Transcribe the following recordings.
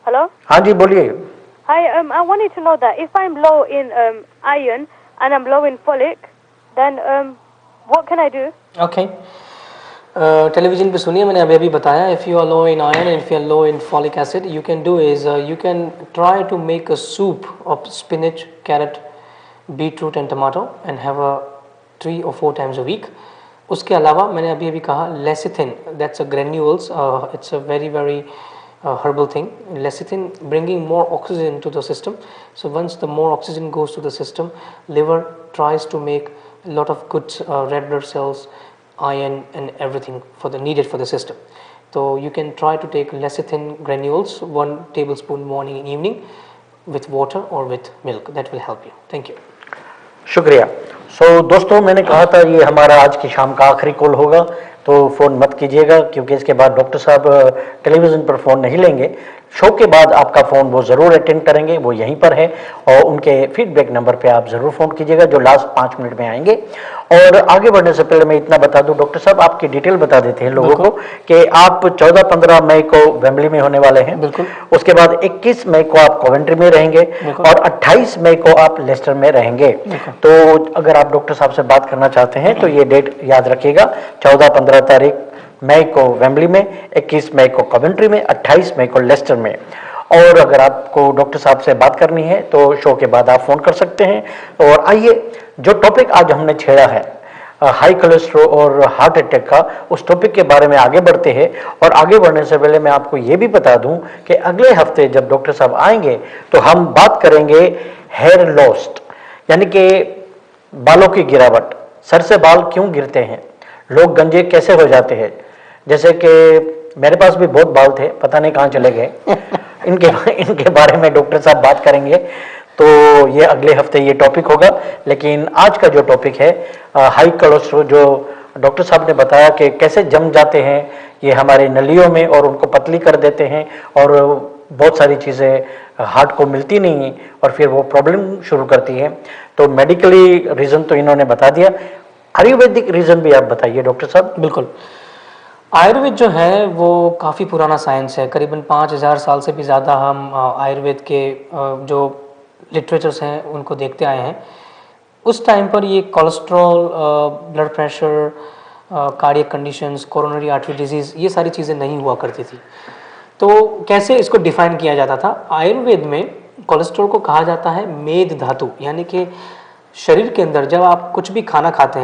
Hello? हाँ जी बोलिए। Hi, I wanted to know that if I'm low in iron and I'm low in folic, then what can I do? Okay, television पे सुनिए, मैंने अभी अभी बताया, if you are low in iron and if you are low in folic acid, you can do is you can try to make a soup of spinach, carrot, beetroot and tomato and have a 3 or 4 times a week. उसके अलावा मैंने अभी अभी कहा lecithin, that's a granules, it's a very very herbal thing. Lecithin bringing more oxygen to the system. So once the more oxygen goes to the system, liver tries to make a lot of good red blood cells, iron and everything for the needed for the system. So you can try to take lecithin granules 1 tablespoon morning and evening with water or with milk. That will help you. Thank you. शुक्रिया। दोस्तों मैंने कहा था ये हमारा आज की शाम का आखिरी कॉल होगा, तो फ़ोन मत कीजिएगा क्योंकि इसके बाद डॉक्टर साहब टेलीविज़न पर फ़ोन नहीं लेंगे। शो के बाद आपका फ़ोन वो ज़रूर अटेंड करेंगे, वो यहीं पर है और उनके फीडबैक नंबर पे आप ज़रूर फ़ोन कीजिएगा जो लास्ट 5 मिनट में आएंगे। और आगे बढ़ने से पहले मैं इतना बता दूं, डॉक्टर साहब आपकी डिटेल बता देते हैं लोगों को कि आप 14-15 मई को वेम्बली में होने वाले हैं। बिल्कुल। उसके बाद 21 मई को आप कोवेंट्री में रहेंगे और 28 मई को आप लेस्टर में रहेंगे। तो अगर आप डॉक्टर साहब से बात करना चाहते हैं तो ये डेट याद रखिएगा, 14-15 तारीख मई को वेम्बली में, 21 मई को कवेंट्री में, 28 मई को लेस्टर में। और अगर आपको डॉक्टर साहब से बात करनी है तो शो के बाद आप फोन कर सकते हैं। और आइए जो टॉपिक आज हमने छेड़ा है हाई कोलेस्ट्रॉल और हार्ट अटैक का, उस टॉपिक के बारे में आगे बढ़ते हैं। और आगे बढ़ने से पहले मैं आपको ये भी बता दूं कि अगले हफ्ते जब डॉक्टर साहब आएंगे तो हम बात करेंगे हेयर लॉस्ट, यानी कि बालों की गिरावट। सर से बाल क्यों गिरते हैं, लोग गंजे कैसे हो जाते हैं। जैसे कि मेरे पास भी बहुत बाल थे, पता नहीं कहाँ चले गए। इनके बारे में डॉक्टर साहब बात करेंगे, तो ये अगले हफ्ते ये टॉपिक होगा। लेकिन आज का जो टॉपिक है हाई कोलेस्ट्रॉल, जो डॉक्टर साहब ने बताया कि कैसे जम जाते हैं ये हमारे नलियों में और उनको पतली कर देते हैं और बहुत सारी चीज़ें हार्ट को मिलती नहीं हैं और फिर वो प्रॉब्लम शुरू करती है। तो मेडिकली रीज़न तो इन्होंने बता दिया, आयुर्वेदिक रीज़न भी आप बताइए डॉक्टर साहब। बिल्कुल, आयुर्वेद जो है वो काफ़ी पुराना साइंस है, करीबन 5000 साल से भी ज़्यादा हम आयुर्वेद के जो लिटरेचर्स हैं उनको देखते आए हैं। उस टाइम पर ये cholesterol, blood pressure, cardiac conditions, coronary artery disease, ये सारी चीज़ें नहीं हुआ करती थी। तो कैसे इसको डिफाइन किया जाता था? आयुर्वेद में कोलेस्ट्रॉल को कहा जाता है मेद धातु, यानी कि शरीर के अंदर जब आप कुछ भी खाना खाते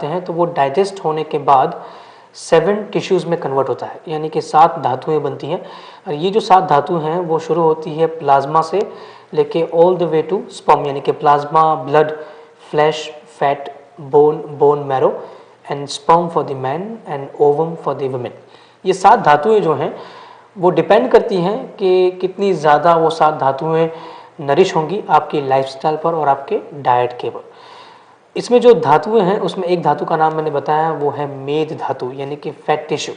हैं तो वो डाइजेस्ट होने के बाद 7 टिश्यूज़ में कन्वर्ट होता है, यानी कि 7 धातुएं बनती हैं। और ये जो 7 धातु हैं वो शुरू होती है प्लाज्मा से लेके all the way to sperm, यानी कि plasma, blood, flesh, fat, bone marrow and sperm for the man and ovum for the women. ये 7 धातुएं जो हैं वो डिपेंड करती हैं कि कितनी ज़्यादा वो 7 धातुएं नरिश होंगी आपकी लाइफस्टाइल पर और आपके डाइट के पर। इसमें जो धातुएं हैं उसमें एक धातु का नाम मैंने बताया, वो है मेद धातु, यानी कि फैट टिश्यू।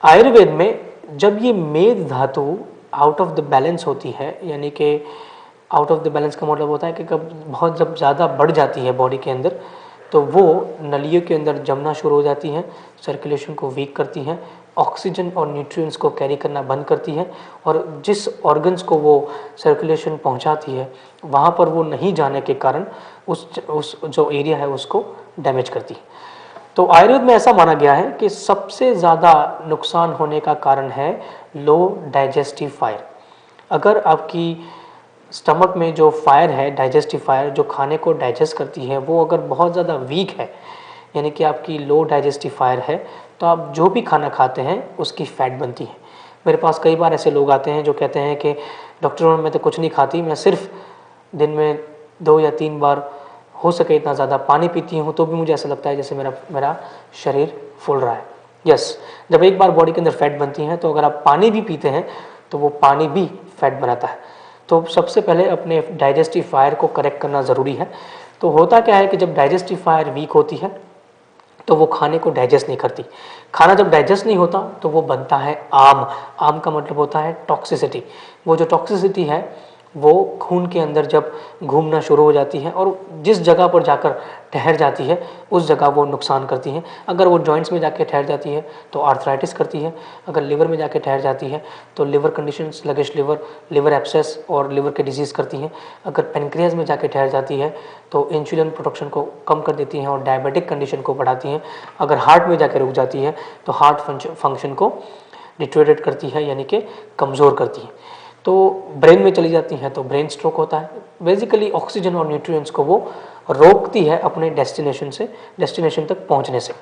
आयुर्वेद में जब ये मेद धातु आउट ऑफ द बैलेंस होती है, यानी कि आउट ऑफ द बैलेंस का मतलब होता है कि कब बहुत जब ज़्यादा बढ़ जाती है बॉडी के अंदर, तो वो नलियों के अंदर जमना शुरू हो जाती हैं, सर्कुलेशन को वीक करती हैं, ऑक्सीजन और न्यूट्रिएंट्स को कैरी करना बंद करती है और जिस ऑर्गन्स को वो सर्कुलेशन पहुंचाती है वहाँ पर वो नहीं जाने के कारण उस जो एरिया है उसको डैमेज करती है। तो आयुर्वेद में ऐसा माना गया है कि सबसे ज़्यादा नुकसान होने का कारण है लो डाइजेस्टिव फायर। अगर आपकी स्टमक में जो फायर है, डाइजेस्टिव फायर जो खाने को डाइजेस्ट करती है, वो अगर बहुत ज़्यादा वीक है, यानी कि आपकी लो डाइजेस्टिव फायर है, तो आप जो भी खाना खाते हैं उसकी फैट बनती है। मेरे पास कई बार ऐसे लोग आते हैं जो कहते हैं कि डॉक्टर मैं तो कुछ नहीं खाती, मैं सिर्फ दिन में 2 या 3 बार हो सके इतना ज़्यादा पानी पीती हूँ तो भी मुझे ऐसा लगता है जैसे मेरा शरीर फूल रहा है। यस, जब एक बार बॉडी के अंदर फैट बनती है तो अगर आप पानी भी पीते हैं तो वो पानी भी फैट बनाता है। तो सबसे पहले अपने डाइजेस्टिव फायर को करेक्ट करना ज़रूरी है। तो होता क्या है कि जब डाइजेस्टिव फायर वीक होती है तो वो खाने को डाइजेस्ट नहीं करती। खाना जब डाइजेस्ट नहीं होता तो वो बनता है आम। आम का मतलब होता है टॉक्सिसिटी। वो जो टॉक्सिसिटी है वो खून के अंदर जब घूमना शुरू हो जाती है और जिस जगह पर जाकर ठहर जाती है उस जगह वो नुकसान करती हैं। अगर वो जॉइंट्स में जाके ठहर जाती है तो आर्थराइटिस करती है, अगर लिवर में जाके ठहर जाती है तो liver condition, sluggish liver, liver abscess और लिवर के डिजीज़ करती हैं, अगर पेनक्रियाज में जाके ठहर जाती है तो इंसुलिन प्रोडक्शन को कम कर देती हैं और डायबिटिक कंडीशन को बढ़ाती हैं, अगर हार्ट में जाके रुक जाती है तो हार्ट फंक्शन को डिटेरियोरेट करती है यानी कि कमज़ोर करती है, तो ब्रेन में चली जाती हैं तो ब्रेन स्ट्रोक होता है। बेसिकली ऑक्सीजन और न्यूट्रिएंट्स को वो रोकती है अपने डेस्टिनेशन तक पहुंचने से।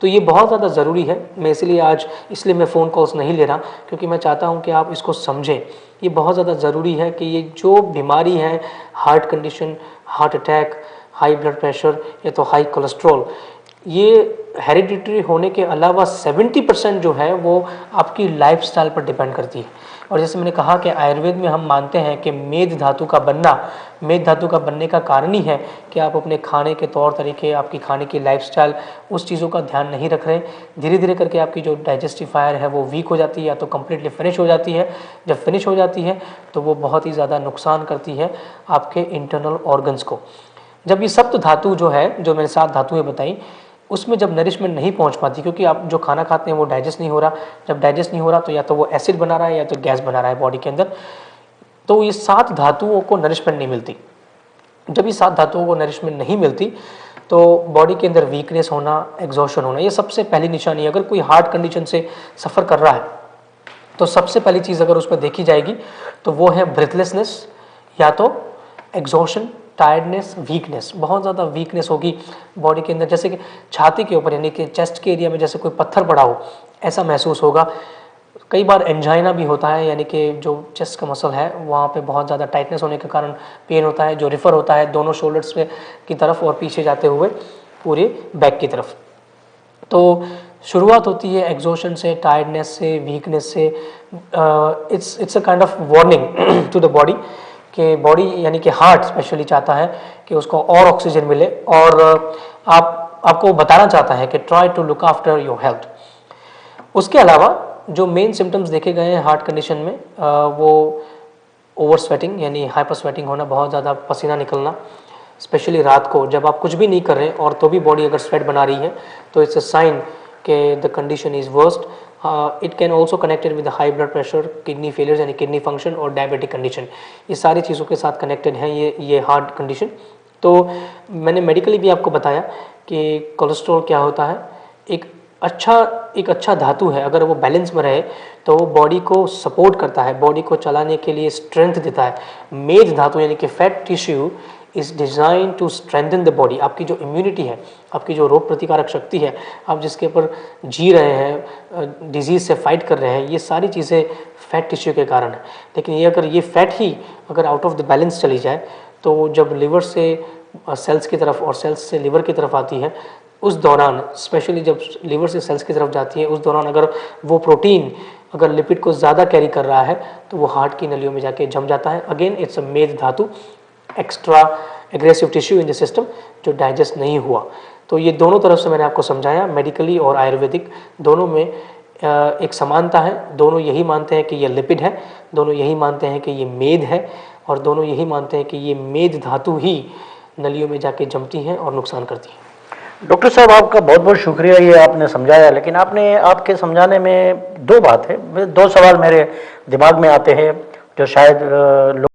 तो ये बहुत ज़्यादा ज़रूरी है। मैं इसलिए मैं फ़ोन कॉल्स नहीं ले रहा क्योंकि मैं चाहता हूं कि आप इसको समझें। ये बहुत ज़्यादा ज़रूरी है कि ये जो बीमारी है, heart condition, heart attack, high blood pressure या तो हाई कोलेस्ट्रॉल, ये हेरिडिटरी होने के अलावा 70% जो है वो आपकी लाइफस्टाइल पर डिपेंड करती है। और जैसे मैंने कहा कि आयुर्वेद में हम मानते हैं कि मेद धातु का बनने का कारण ही है कि आप अपने खाने के तौर तरीके, आपकी खाने की लाइफस्टाइल, उस चीज़ों का ध्यान नहीं रख रहे। धीरे धीरे करके आपकी जो डाइजेस्टिफायर है वो वीक हो जाती है या तो कम्प्लीटली फिनिश हो जाती है। जब फिनिश हो जाती है तो वो बहुत ही ज़्यादा नुकसान करती है आपके इंटरनल ऑर्गन्स को। जब ये सप्त धातु जो है, जो मैंने 7 धातुएं बताई, उसमें जब नरिशमेंट नहीं पहुंच पाती क्योंकि आप जो खाना खाते हैं वो डाइजेस्ट नहीं हो रहा, जब डाइजेस्ट नहीं हो रहा तो या तो वो एसिड बना रहा है या तो गैस बना रहा है बॉडी के अंदर, तो ये 7 धातुओं को नरिशमेंट नहीं मिलती। जब ये 7 धातुओं को नरिशमेंट नहीं मिलती तो बॉडी के अंदर वीकनेस होना, एग्जॉशन होना, ये सबसे पहली निशानी है। अगर कोई हार्ट कंडीशन से सफ़र कर रहा है तो सबसे पहली चीज़ अगर उसमें देखी जाएगी तो वो है ब्रेथलेसनेस या तो एग्जॉशन, टायर्डनेस, वीकनेस। बहुत ज़्यादा वीकनेस होगी बॉडी के अंदर, जैसे कि छाती के ऊपर यानी कि चेस्ट के एरिया में जैसे कोई पत्थर पड़ा हो, ऐसा महसूस होगा। कई बार एंजाइना भी होता है यानी कि जो चेस्ट का मसल है वहाँ पे बहुत ज़्यादा टाइटनेस होने के कारण पेन होता है, जो रिफ़र होता है दोनों शोल्डर्स पे की तरफ और पीछे जाते हुए पूरे बैक की तरफ। तो शुरुआत होती है एग्जॉशन से, टायर्डनेस से, वीकनेस से। It's a kind of warning to the body कि बॉडी यानी कि हार्ट स्पेशली चाहता है कि उसको और ऑक्सीजन मिले और आपको बताना चाहता है कि try to look after your health. उसके अलावा जो मेन सिम्टम्स देखे गए हैं हार्ट कंडीशन में, वो ओवर स्वेटिंग यानी हाइपर स्वेटिंग होना, बहुत ज़्यादा पसीना निकलना, स्पेशली रात को जब आप कुछ भी नहीं कर रहे और तो भी बॉडी अगर स्वेट बना रही है तो इट्स अ साइन कि the condition is worst. It can also connected with high blood pressure, kidney failures यानी किडनी फंक्शन और डायबिटिक कंडीशन, ये सारी चीज़ों के साथ कनेक्टेड है ये हार्ट कंडीशन। तो मैंने मेडिकली भी आपको बताया कि कोलेस्ट्रॉल क्या होता है। एक अच्छा धातु है, अगर वो बैलेंस में रहे तो वो बॉडी को सपोर्ट करता है, बॉडी को चलाने के लिए स्ट्रेंथ देता है। मेद धातु यानी कि fat tissue is design to strengthen the body. आपकी जो इम्यूनिटी है, आपकी जो रोग प्रतिकारक शक्ति है, आप जिसके ऊपर जी रहे हैं, डिजीज़ से फाइट कर रहे हैं, ये सारी चीज़ें फैट टिश्यू के कारण है। लेकिन ये अगर ये फैट ही अगर आउट ऑफ द बैलेंस चली जाए तो जब लिवर से सेल्स की तरफ और सेल्स से लिवर की तरफ आती है, उस दौरान स्पेशली जब लिवर से सेल्स की तरफ जाती है उस दौरान अगर वो प्रोटीन अगर लिपिड को ज़्यादा कैरी कर रहा है तो वो हार्ट की नलियों में जाके जम जाता है। अगेन इट्स अ मेद धातु, extra aggressive tissue in the system जो डाइजेस्ट नहीं हुआ। तो ये दोनों तरफ से मैंने आपको समझाया, मेडिकली और आयुर्वेदिक दोनों में एक समानता है। दोनों यही मानते हैं कि ये लिपिड है, दोनों यही मानते हैं कि ये मेद है और दोनों यही मानते हैं कि ये मेद धातु ही नलियों में जाके जमती हैं और नुकसान करती हैं। डॉक्टर साहब आपका बहुत बहुत शुक्रिया, ये आपने समझाया। लेकिन आपके समझाने में 2 बात है, 2 सवाल मेरे दिमाग में आते हैं जो शायद